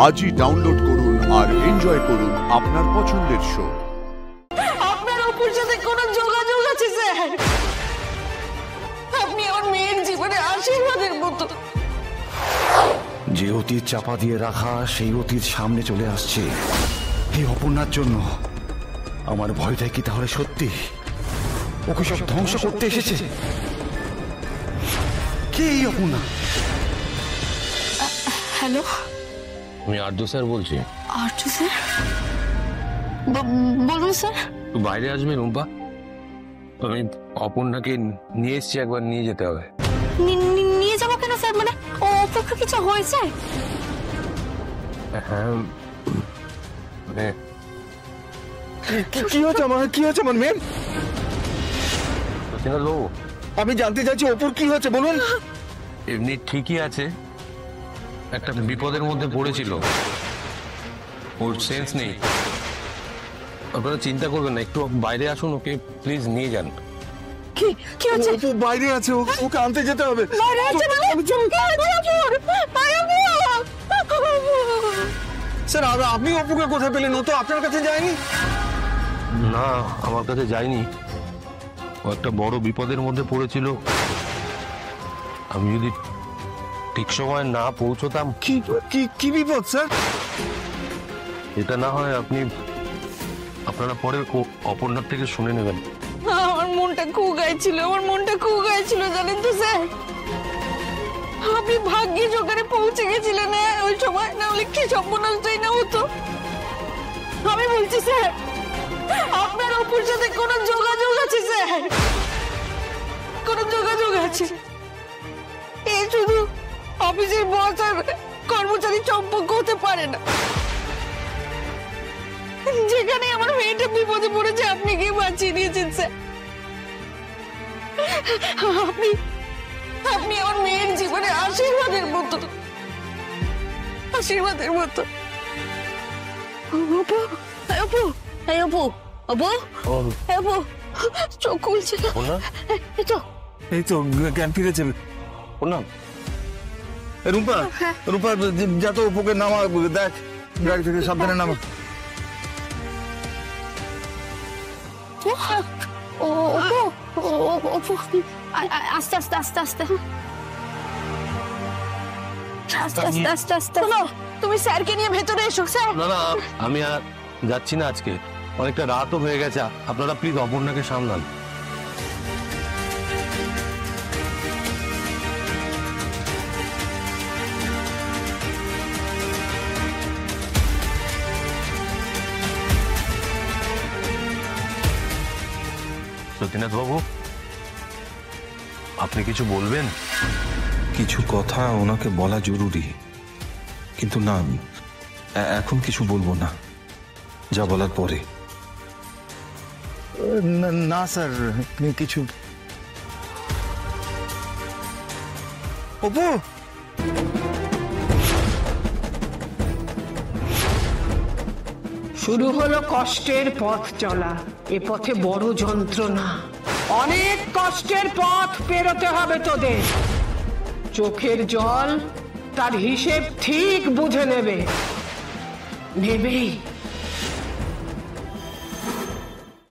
আজই ডাউনলোড করুন আর এনজয় করুন আপনার পছন্দের শো। আপনার অপুর সাথে কোনো যোগাযোগ আছে স্যার? আপনি আমার মেয়ের জীবনে আশীর্বাদের মতো। যে অতীত চাপা দিয়ে রাখা সেই অতীত সামনে চলে আসছে এই অপর্ণার জন্য। আমার ভয়টাই কি তাহলে সত্যি? ওকে সব ধ্বংস করতে এসেছে? কে এই অপর্ণা? হ্যালো, আমি আর্য স্যার বলছি। আর্য স্যার? বলুন স্যার। তুই বাইরে আসবি রুম্পা? আমি অপর্ণাকে নিয়ে এসছি, একবার নিয়ে যেতে হবে। নিয়ে যাবো কেন স্যার? মানে অপুর কিছু হয়েছে? হ্যাঁ, মানে কি হয়েছে আমার মেয়ে? লো, আমি জানতে চাইছি অপুর কি হয়েছে, বলুন। এমনি ঠিকই আছে, একটা বিপদের মধ্যে পড়েছিল, ওর সেন্স নেই। আপনারা চিন্তা করবেন না, একটু বাইরে আসুন, ওকে প্লিজ নিয়ে যান। কি হচ্ছে? অপু বাইরে আছে, ওকে আনতে যেতে হবে। বাইরে আছে মানে? স্যার, আপনি অপুকে কোথায় পেলেন? ও তো আপনার কাছে যায়নি। না, আমার কাছে যায়নি, ও একটা বড় বিপদের মধ্যে পড়েছিল। আমি যদি ঠিক সময় না পৌঁছতাম। কি বিপদ স্যার? এটা না হয় আপনারা পরে অপর্ণার থেকে শুনে নেবেন। আমার মনটা খুব গাইছিল, জানেন তো স্যার। আপনি ভাগ্যিস ওখানে পৌঁছে গেছিলেন ওই সময়, না হলে কি সর্বনাশটাই না হতো। আমি বলছি স্যার, আপনার অপুর সাথে কোনো যোগাযোগ আছে স্যার? কোনো যোগাযোগ আছে? এই শুধু অফিসের বস আর কর্মচারী সম্পর্ক হতে পারে না। যেখানে আমার মেয়েটা বিপদে পড়েছে, আপনি কি বাঁচিয়ে নিয়েছেন স্যার। আপনি আমার মেয়ের জীবনে আশীর্বাদের মতো। চোখ খুলছে না। এই তো জ্ঞান ফিরেছে। রুম্পা যা তো অপুকে নামা, দেখ গাড়ি থেকে সাবধানে নামা। আস্তে। তুমি স্যারকে নিয়ে ভেতরে এসো স্যার। না, আমি আর যাচ্ছি না আজকে, অনেকটা রাতও হয়ে গেছে। আপনারা প্লিজ অপর্ণাকে সামলান। সতীনাথ বাবু, আপনি কিছু বলবেন? কিছু কথা ওনাকে বলা জরুরি, কিন্তু না, এখন কিছু বলবো না, যা বলার পরে। না স্যার, কিছু। অপু, শুরু হলো কষ্টের পথ চলা। এ পথে বড় যন্ত্রণা, অনেক কষ্টের পথ পেরোতে হবে তোদের। চোখের জল তার হিসেব ঠিক বুঝে নেবেই।